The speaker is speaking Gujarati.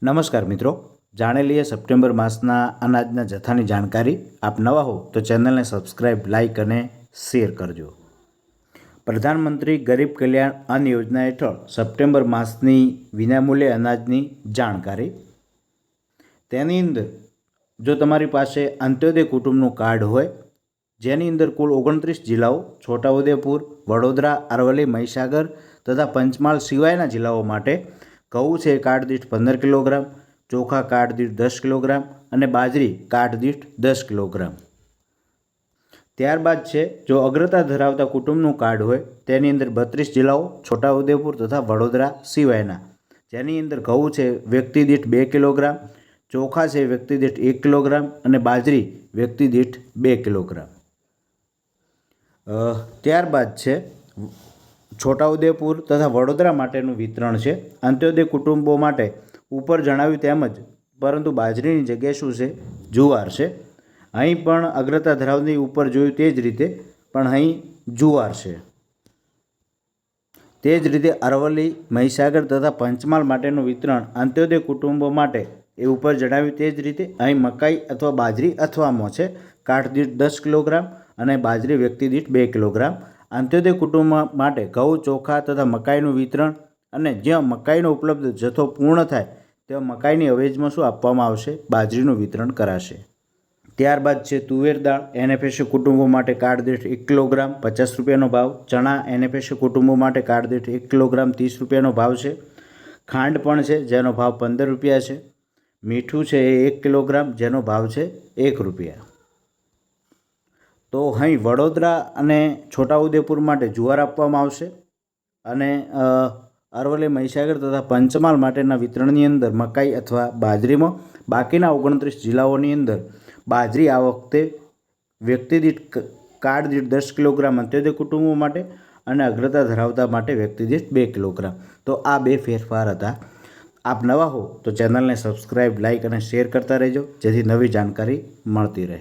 નમસ્કાર મિત્રો, જાણી લઈએ સપ્ટેમ્બર માસના અનાજના જથ્થાની જાણકારી। આપ નવા હો તો ચેનલને સબસ્ક્રાઈબ, લાઇક અને શેર કરજો। પ્રધાનમંત્રી ગરીબ કલ્યાણ અન્ન યોજના હેઠળ સપ્ટેમ્બર માસની વિનામૂલ્યે અનાજની જાણકારી। તેની અંદર જો તમારી પાસે અંત્યોદય કુટુંબનું કાર્ડ હોય, જેની અંદર કુલ 29 જિલ્લાઓ છોટાઉદેપુર, વડોદરા, અરવલ્લી, મહીસાગર તથા પંચમહાલ સિવાયના જિલ્લાઓ માટે ઘઉં છે કાર્ડ દીઠ 15 કિલોગ્રામ, ચોખા કાર્ડ દીઠ 10 કિલોગ્રામ અને બાજરી કાર્ડ દીઠ 10 કિલોગ્રામ। ત્યારબાદ છે જો અગ્રતા ધરાવતા કુટુંબનું કાર્ડ હોય, તેની અંદર 32 જિલ્લાઓ છોટાઉદેપુર તથા વડોદરા સિવાયના, જેની અંદર ઘઉં છે વ્યક્તિ દીઠ 2 કિલોગ્રામ, ચોખા છે વ્યક્તિ દીઠ 1 કિલોગ્રામ અને બાજરી વ્યક્તિ દીઠ 2 કિલોગ્રામ। ત્યારબાદ છે છોટાઉદેપુર તથા વડોદરા માટેનું વિતરણ છે અંત્યોદય કુટુંબો માટે ઉપર જણાવ્યું તેમજ, પરંતુ બાજરીની જગ્યાએ શું છે, જુવાર છે। અહીં પણ અગ્રતા ધરાવતી ઉપર જોયું તે જ રીતે, પણ અહીં જુવાર છે। તે જ રીતે અરવલ્લી, મહીસાગર તથા પંચમહાલ માટેનું વિતરણ અંત્યોદય કુટુંબો માટે એ ઉપર જણાવ્યું તે જ રીતે અહીં મકાઈ અથવા બાજરી અથવા આમો છે કાર્ડ દીઠ 10 કિલોગ્રામ અને બાજરી વ્યક્તિ દીઠ 2 કિલોગ્રામ। અંત્યોદય કુટુંબ માટે ઘઉં, ચોખા તથા મકાઈનું વિતરણ અને જ્યાં મકાઈનો ઉપલબ્ધ જથ્થો પૂર્ણ થાય ત્યાં મકાઈની અવેજમાં શું આપવામાં આવશે, બાજરીનું વિતરણ કરાશે। ત્યારબાદ છે તુવેર દાળ એનએફએસએ કુટુંબો માટે કાર્ડ દીઠ 1 કિલોગ્રામ 50 રૂપિયાનો ભાવ, ચણા એનએફએસએ કુટુંબો માટે કાર્ડ દીઠ 1 કિલોગ્રામ 30 રૂપિયાનો ભાવ છે। ખાંડ પણ છે જેનો ભાવ 15 રૂપિયા છે। મીઠું છે એ 1 કિલોગ્રામ જેનો ભાવ છે 1 રૂપિયા। તો અહીં વડોદરા અને છોટાઉદેપુર માટે જુવાર આપવામાં આવશે અને અરવલ્લી, મહીસાગર તથા પંચમહાલ માટેના વિતરણની અંદર મકાઈ અથવા બાજરીમાં, બાકીના 29 જિલ્લાઓની અંદર બાજરી આ વખતે વ્યક્તિ દીઠ કાર્ડ દીઠ 10 કિલોગ્રામ અંત્યોદય કુટુંબો માટે અને અગ્રતા ધરાવતા માટે વ્યક્તિ દીઠ 2 કિલોગ્રામ। તો આ બે ફેરફાર હતા। આપ નવા હો તો ચેનલને સબસ્ક્રાઈબ, લાઇક અને શેર કરતા રહેજો, જેથી નવી જાણકારી મળતી રહે।